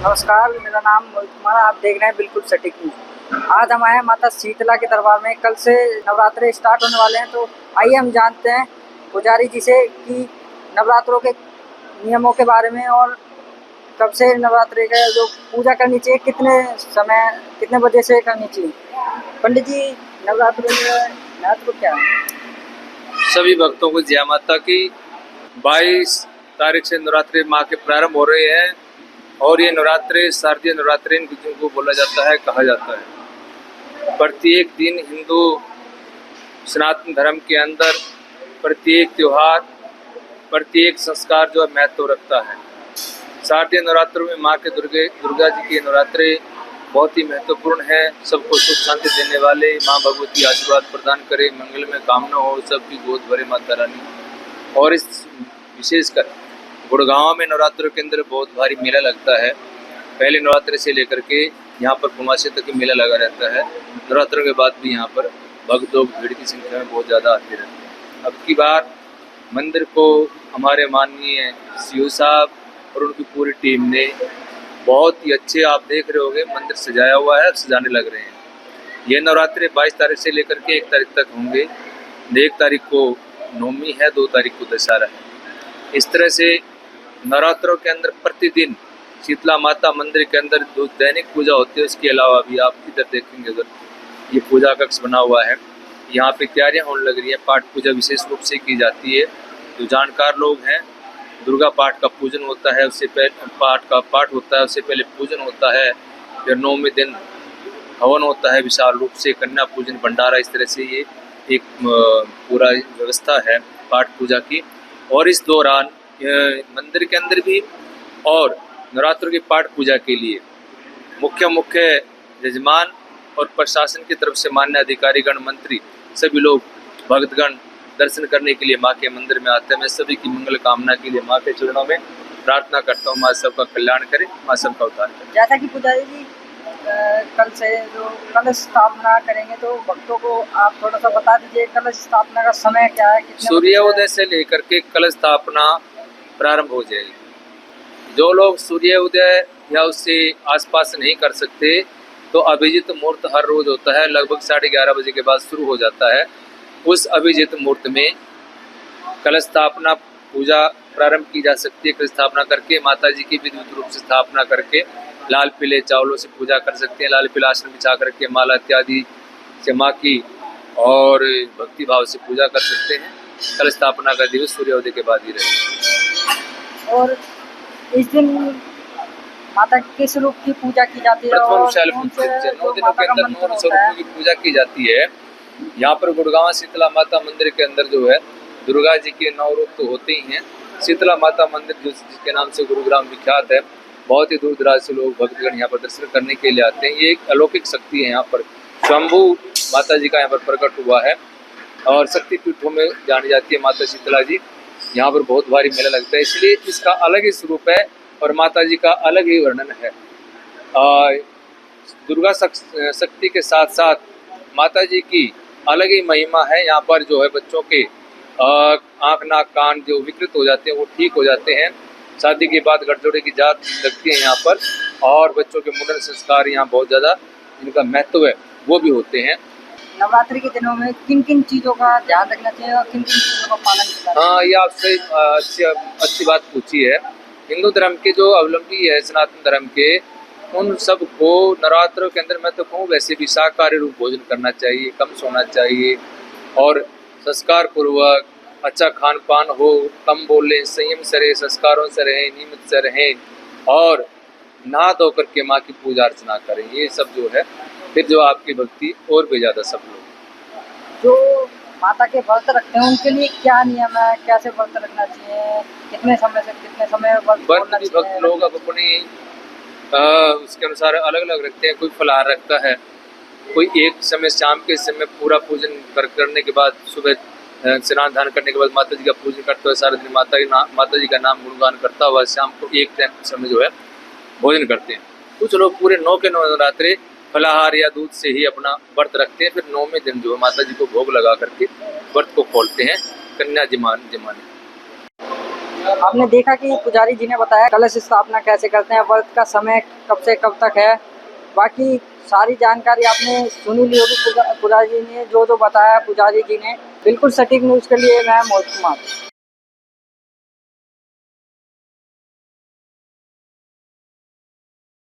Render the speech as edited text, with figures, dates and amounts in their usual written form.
नमस्कार, मेरा नाम मोहित कुमार। आप देख रहे हैं बिल्कुल सटीक न्यूज़। आज हम आए हैं माता शीतला के दरबार में। कल से नवरात्रे स्टार्ट होने वाले हैं, तो आइए हम जानते हैं पुजारी जी से कि नवरात्रों के नियमों के बारे में और कब से नवरात्रि का जो पूजा करनी चाहिए, कितने बजे से करनी चाहिए। पंडित जी, नवरात्रि में महत्व क्या है? सभी भक्तों को जय माता की। 22 तारीख से नवरात्रि माह के प्रारंभ हो रहे हैं और ये नवरात्रि शारदीय नवरात्रि जिनको बोला जाता है, कहा जाता है। प्रत्येक दिन हिंदू सनातन धर्म के अंदर प्रत्येक त्योहार, प्रत्येक संस्कार जो है महत्व रखता है। शारदीय नवरात्रों में माँ के दुर्गा जी की नवरात्रि बहुत ही महत्वपूर्ण है। सबको सुख शांति देने वाले माँ भगवती आशीर्वाद प्रदान करे, मंगल में कामना हो, सबकी गोद भरे माता रानी। और इस विशेषकर गुड़गांव में नवरात्रों के अंदर बहुत भारी मेला लगता है। पहले नवरात्रि से लेकर के यहाँ पर पूर्णमासी तक मेला लगा रहता है। नवरात्रों के बाद भी यहाँ पर भक्त लोग भीड़ की संख्या में बहुत ज़्यादा आते रहते हैं। अब की बार मंदिर को हमारे माननीय सीओ साहब और उनकी पूरी टीम ने बहुत ही अच्छे, आप देख रहे होंगे, मंदिर सजाया हुआ है, सजाने लग रहे हैं। ये नवरात्रि 22 तारीख से लेकर के 1 तारीख तक होंगे। 1 तारीख को नवमी है, 2 तारीख को दशहरा है। इस तरह से नवरात्रों के अंदर प्रतिदिन शीतला माता मंदिर के अंदर जो दैनिक पूजा होती है, उसके अलावा भी आप इधर देखेंगे, उधर ये पूजा कक्ष बना हुआ है। यहाँ पे तैयारियाँ होने लग रही है। पाठ पूजा विशेष रूप से की जाती है। जो जानकार लोग हैं, दुर्गा पाठ का पूजन होता है, उससे पहले पाठ होता है, उससे पहले पूजन होता है, फिर 9वें दिन हवन होता है विशाल रूप से, कन्या पूजन, भंडारा। इस तरह से ये एक पूरा व्यवस्था है पाठ पूजा की। और इस दौरान मंदिर के अंदर भी और नवरात्रों की पाठ पूजा के लिए मुख्य यजमान और प्रशासन की तरफ से मान्य अधिकारीगण, मंत्री, सभी लोग भक्तगण दर्शन करने के लिए माँ के मंदिर में आते हैं। मैं सभी की मंगल कामना के लिए माँ के चरणों में प्रार्थना करता हूँ, माँ सबका कल्याण करे, माँ सबका उद्धार करे। जैसा कि पुजारी जी कल से जो कलश स्थापना करेंगे, तो भक्तों को आप थोड़ा सा बता दीजिए कलश स्थापना का समय क्या है, कितने सूर्योदय से लेकर के कलश स्थापना प्रारंभ हो जाएगी। जो लोग सूर्योदय या उससे आसपास नहीं कर सकते, तो अभिजित मुहूर्त हर रोज होता है, लगभग 11:30 बजे के बाद शुरू हो जाता है। उस अभिजित मुहूर्त में कलश स्थापना पूजा प्रारंभ की जा सकती है। कलश स्थापना करके माता जी की विधिवत रूप से स्थापना करके लाल पीले चावलों से पूजा कर सकते हैं। लाल पीला आसन बिछा करके माला इत्यादि से माँ की और भक्ति भाव से पूजा कर सकते हैं। कलश स्थापना का दिवस सूर्योदय के बाद ही रहेगा। और इस दिन माता के किस रूप की पूजा की जाती है? 9 दिनों के अंदर 9 स्वरूपों की पूजा की जाती है। यहाँ पर गुड़गांव शीतला माता मंदिर के अंदर जो है, दुर्गा जी के 9 रूप तो होते ही हैं। शीतला माता मंदिर जिसके नाम से गुरुग्राम विख्यात है, बहुत ही दूर दराज से लोग भक्तगण यहाँ पर दर्शन करने के लिए आते हैं। ये एक अलौकिक शक्ति है। यहाँ पर स्वयंभू माता जी का यहाँ पर प्रकट हुआ है और शक्तिपीठों में जानी जाती है माता शीतला जी। यहाँ पर बहुत भारी मेला लगता है, इसलिए इसका अलग ही स्वरूप है और माता जी का अलग ही वर्णन है। दुर्गा शक्ति के साथ साथ माता जी की अलग ही महिमा है। यहाँ पर जो है बच्चों के आँख नाक कान जो विकृत हो जाते हैं वो ठीक हो जाते हैं। शादी के बाद गठजोड़े की जात लगती है यहाँ पर, और बच्चों के मुंडन संस्कार यहाँ बहुत ज़्यादा जिनका महत्व है वो भी होते हैं। नवरात्रि के दिनों में किन किन चीज़ों का ध्यान रखना चाहिए और किन किन चीज़ों का पालन करना चाहिए? हाँ, ये आपसे अच्छी बात पूछी है। हिंदू धर्म के जो अवलंबी है, सनातन धर्म के, उन सब को नवरात्रों के अंदर मैं तो कहूँ वैसे भी शाकाहारी रूप भोजन करना चाहिए, कम सोना चाहिए और संस्कार पूर्वक अच्छा खान पान हो, कम बोलें, संयम से रहें, संस्कारों से रहें, नियमित से रहें और नहा धो करके माँ की पूजा अर्चना करें। ये सब जो है, फिर जो आपकी भक्ति और भी ज़्यादा सफल होगी। जो माता के व्रत रखते हैं उनके लिए क्या नियम है, कैसे व्रत रखना चाहिए, कितने समय से कितने समय व्रत छोड़ना चाहिए? भक्त लोग अब अपनी उसके अनुसार अलग अलग रखते हैं। कोई फलाहार रखता है, कोई एक समय शाम के समय पूरा पूजन करने के बाद, सुबह स्नान दान करने के बाद माता जी का पूजन करते हुए सारा दिन माता जी का नाम गुणगान करता हुआ शाम को एक टाइम समय जो है भोजन करते हैं। कुछ लोग पूरे 9 के 9 नवरात्रे फलाहार या दूध से ही अपना व्रत रखते हैं। फिर 9वें दिन जो है माता जी को भोग लगा करके व्रत को खोलते हैं, कन्या जमाने। आपने देखा कि पुजारी जी ने बताया कलश स्थापना कैसे करते हैं, व्रत का समय कब से कब तक है। बाकी सारी जानकारी आपने सुनी ली होगी पुजारी जी ने जो बताया पुजारी जी ने। बिल्कुल सटीक न्यूज़ के लिए मैं मोहित कुमार।